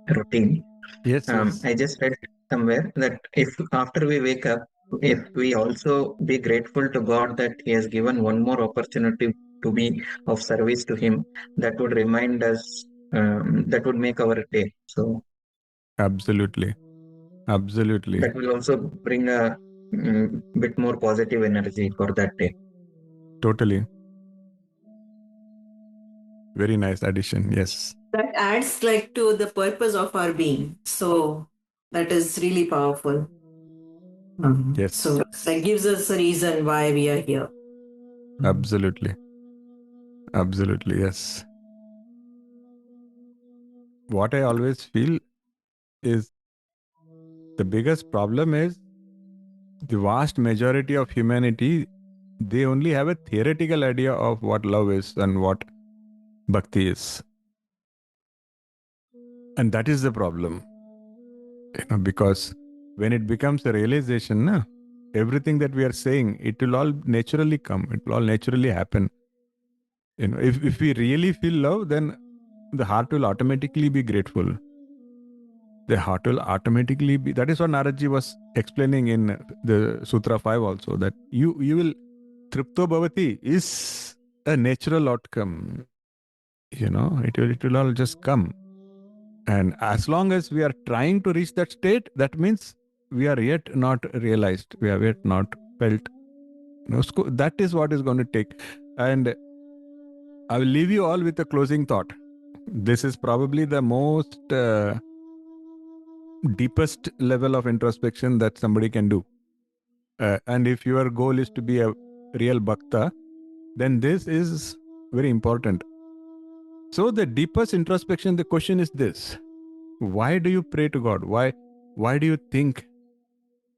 routine. Yes. I just read somewhere that if after we wake up, if we also be grateful to God that He has given one more opportunity to be of service to Him, that would remind us, that would make our day. So Absolutely. that will also bring a bit more positive energy for that day. Totally. Very nice addition. Yes. That adds like to the purpose of our being. So that is really powerful. Yes. So that gives us a reason why we are here. Absolutely. Absolutely. Yes. What I always feel is the biggest problem is the vast majority of humanity, they only have a theoretical idea of what love is and what bhakti is. And that is the problem. Because when it becomes a realization, everything that we are saying, it will all naturally come. It will all naturally happen. If we really feel love, then the heart will automatically be grateful. The heart will automatically be. That is what Naradji was explaining in the Sutra 5 also, that you will, Tripto Bhavati is a natural outcome. It will all just come. And as long as we are trying to reach that state, that means we are yet not realized. We have yet not felt. That is what is going to take. And I will leave you all with a closing thought. This is probably the most deepest level of introspection that somebody can do. And if your goal is to be a real bhakta, then this is very important. So the deepest introspection, the question is this: Why do you pray to God? Why do you think?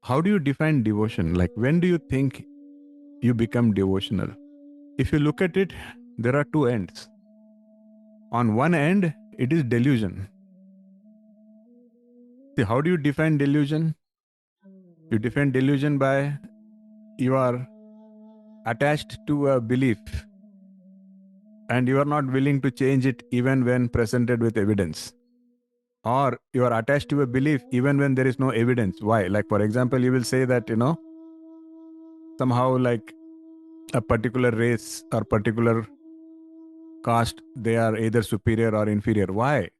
How do you define devotion? Like, when do you think you become devotional? If you look at it, there are two ends. On one end, it is delusion. See, how do you define delusion? You define delusion by you are attached to a belief and you are not willing to change it even when presented with evidence. Or you are attached to a belief even when there is no evidence. Why? Like, for example, you will say that, somehow like a particular race or particular caste, they are either superior or inferior. Why?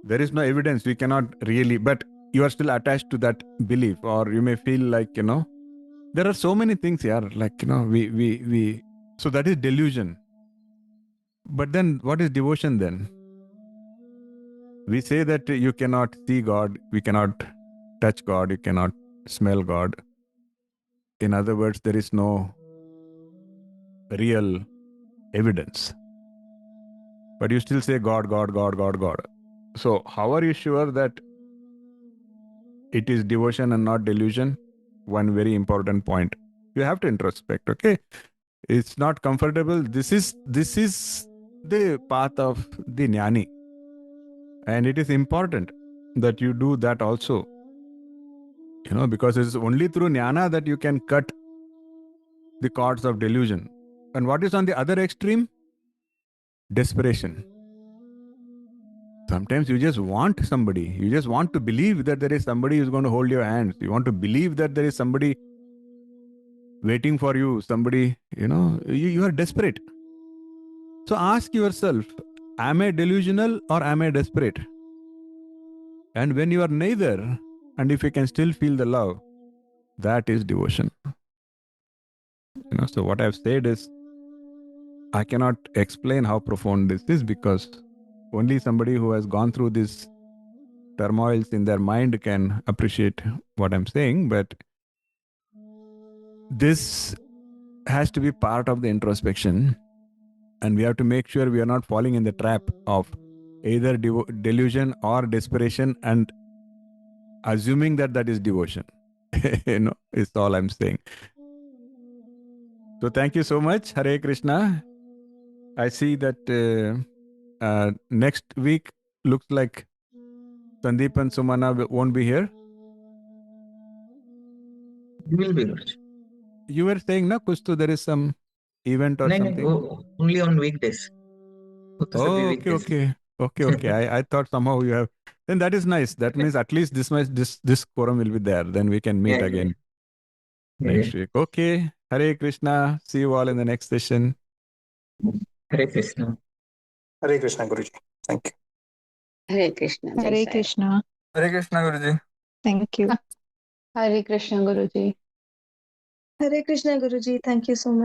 There is no evidence. We cannot really, but you are still attached to that belief, or you may feel like, there are so many things here. Like, we, so that is delusion. But then what is devotion then? We say that you cannot see God, we cannot touch God, you cannot smell God. In other words, there is no real evidence. But you still say God, God, God, God, God. So, how are you sure that it is devotion and not delusion? One very important point. You have to introspect, okay? It's not comfortable. This is the path of the jnani. And it is important that you do that also. Because it's only through jnana that you can cut the cords of delusion. And what is on the other extreme? Desperation. Sometimes you just want somebody. You just want to believe that there is somebody who's going to hold your hands. You want to believe that there is somebody waiting for you. Somebody, you are desperate. So ask yourself, am I delusional or am I desperate? And when you are neither, and if you can still feel the love, that is devotion. So what I've said is, I cannot explain how profound this is because only somebody who has gone through these turmoils in their mind can appreciate what I'm saying. But this has to be part of the introspection, and we have to make sure we are not falling in the trap of either delusion or desperation and assuming that that is devotion. Is all I'm saying. So thank you so much. Hare Krishna. I see that next week looks like Sandeep and Sumana won't be here. You will be good. You were saying, na, kuch to there is some event or No, something? only on weekdays. Oh, okay. I thought somehow you have. Then that is nice. That means at least this quorum will be there. Then we can meet Yeah, again yeah. next week. Okay. Hare Krishna. See you all in the next session. Hare Krishna. Hare Krishna, Guruji. Thank you. Hare Krishna. Jai Hare Sai. Krishna. Hare Krishna, Guruji. Thank you. Hare Krishna, Guruji. Hare Krishna, Guruji. Thank you so much.